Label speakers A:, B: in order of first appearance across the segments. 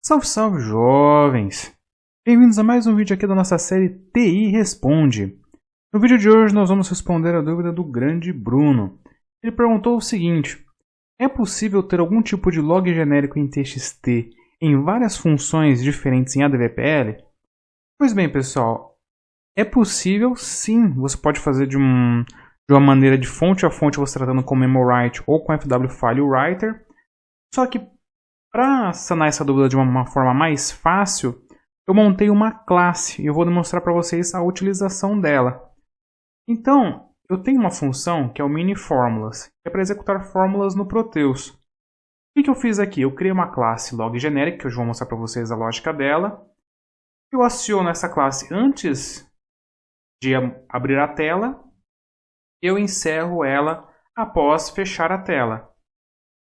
A: Salve, salve, jovens! Bem-vindos a mais um vídeo aqui da nossa série TI Responde. No vídeo de hoje nós vamos responder a dúvida do grande Bruno. Ele perguntou o seguinte: é possível ter algum tipo de log genérico em TXT em várias funções diferentes em ADVPL? Pois bem, pessoal, é possível sim. Você pode fazer de uma maneira de fonte a fonte, você tratando com MemoWrite ou com FW File Writer. Só que para sanar essa dúvida de uma forma mais fácil, eu montei uma classe e eu vou demonstrar para vocês a utilização dela. Então, eu tenho uma função que é o mini-fórmulas, que é para executar fórmulas no Proteus. O que eu fiz aqui? Eu criei uma classe log generic, que eu vou mostrar para vocês a lógica dela. Eu aciono essa classe antes de abrir a tela. Eu encerro ela após fechar a tela.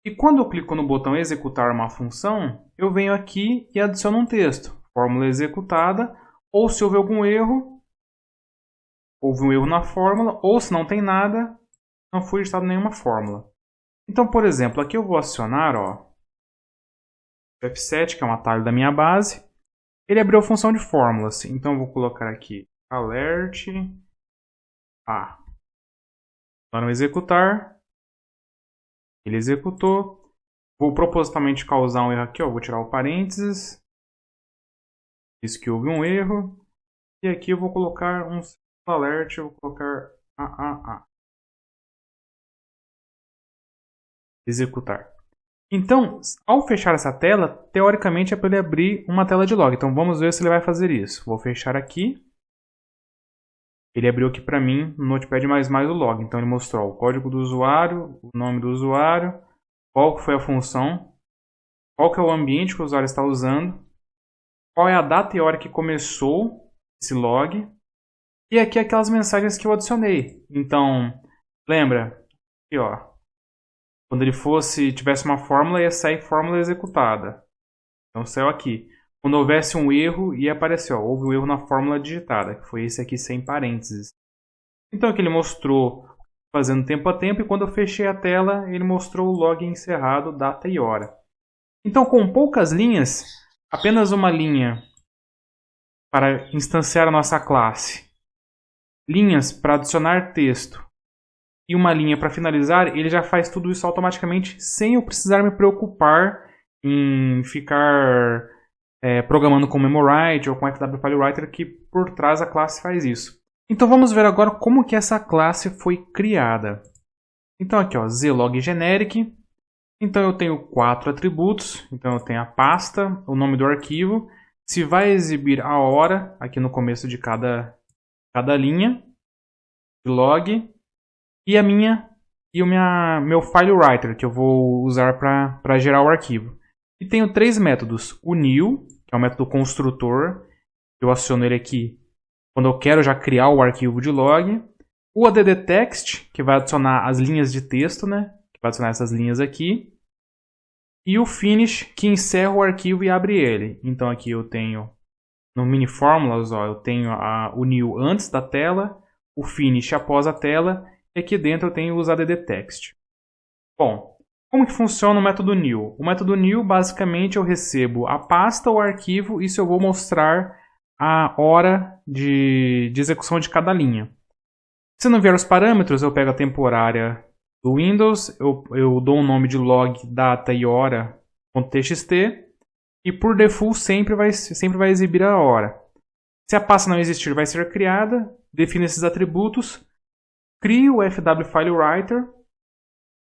A: E quando eu clico no botão executar uma função, eu venho aqui e adiciono um texto. Fórmula executada, ou se houve algum erro, houve um erro na fórmula, ou se não tem nada, não foi registrado nenhuma fórmula. Então, por exemplo, aqui eu vou acionar o F7, que é um atalho da minha base. Ele abriu a função de fórmulas, então eu vou colocar aqui alert A. Para não executar. Ele executou. Vou propositalmente causar um erro aqui, vou tirar o parênteses. Diz que houve um erro. E aqui eu vou colocar um alert, eu vou colocar A. Executar. Então, ao fechar essa tela, teoricamente é para ele abrir uma tela de log. Então vamos ver se ele vai fazer isso. Vou fechar aqui. Ele abriu aqui para mim no Notepad++ o log. Então ele mostrou o código do usuário, o nome do usuário, qual que foi a função, qual que é o ambiente que o usuário está usando, qual é a data e hora que começou esse log, e aqui aquelas mensagens que eu adicionei. Então, lembra, aqui quando ele tivesse uma fórmula, ia sair fórmula executada. Então saiu aqui. Quando houvesse um erro, ia aparecer, houve um erro na fórmula digitada, que foi esse aqui sem parênteses. Então aqui ele mostrou fazendo tempo a tempo, e quando eu fechei a tela, ele mostrou o log encerrado, data e hora. Então, com poucas linhas, apenas uma linha para instanciar a nossa classe, linhas para adicionar texto e uma linha para finalizar, ele já faz tudo isso automaticamente, sem eu precisar me preocupar em ficar programando com MemoWrite ou com FW File Writer, que por trás a classe faz isso. Então vamos ver agora como que essa classe foi criada. Então aqui, zlog generic. Então eu tenho 4 atributos. Então eu tenho a pasta, o nome do arquivo, se vai exibir a hora aqui no começo de cada linha de log, e o meu file writer, que eu vou usar para gerar o arquivo. E tenho 3 métodos. O new, que é o método construtor, eu aciono ele aqui quando eu quero já criar o arquivo de log. O addText, que vai adicionar as linhas de texto, que vai adicionar essas linhas aqui. E o finish, que encerra o arquivo e abre ele. Então aqui eu tenho, no mini-fórmulas, eu tenho o new antes da tela, o finish após a tela, e aqui dentro eu tenho os addText. Bom, como que funciona o método new? O método new, basicamente, eu recebo a pasta, o arquivo, e isso eu vou mostrar a hora de execução de cada linha. Se não vier os parâmetros, eu pego a temporária do Windows, eu dou um nome de log, data e hora.txt, e por default sempre vai exibir a hora. Se a pasta não existir, vai ser criada, defino esses atributos, crio o FW File Writer.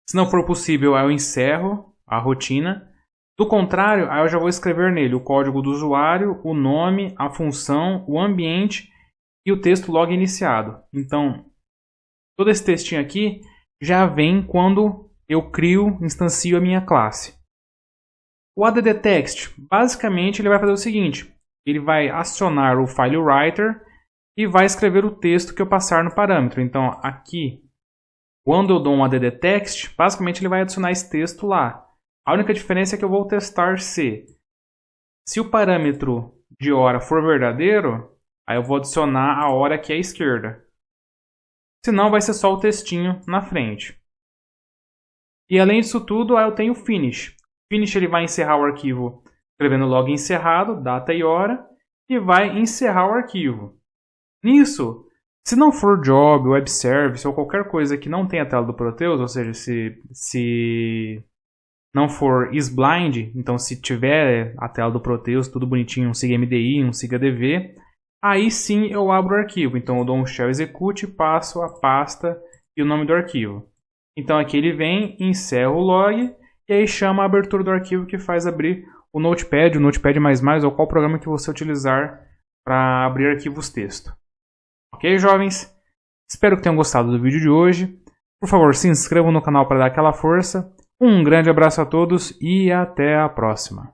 A: Se não for possível, eu encerro a rotina. Do contrário, eu já vou escrever nele o código do usuário, o nome, a função, o ambiente e o texto log iniciado. Então, todo esse textinho aqui já vem quando eu instancio a minha classe. O addText, basicamente, ele vai fazer o seguinte: ele vai acionar o file writer e vai escrever o texto que eu passar no parâmetro. Então, aqui, quando eu dou um addText, basicamente ele vai adicionar esse texto lá. A única diferença é que eu vou testar se o parâmetro de hora for verdadeiro, aí eu vou adicionar a hora aqui à esquerda. Senão vai ser só o textinho na frente. E além disso tudo, aí eu tenho o finish. Finish ele vai encerrar o arquivo escrevendo log encerrado, data e hora, e vai encerrar o arquivo. Nisso, se não for job, web service ou qualquer coisa que não tenha a tela do Proteus, ou seja, se não for isBlind, então se tiver a tela do Proteus, tudo bonitinho, um siga MDI, um siga DV, aí sim eu abro o arquivo. Então eu dou um shell execute, passo a pasta e o nome do arquivo. Então aqui ele vem, encerra o log e aí chama a abertura do arquivo que faz abrir o Notepad, ou qual programa que você utilizar para abrir arquivos texto. Ok, jovens? Espero que tenham gostado do vídeo de hoje. Por favor, se inscrevam no canal para dar aquela força. Um grande abraço a todos e até a próxima.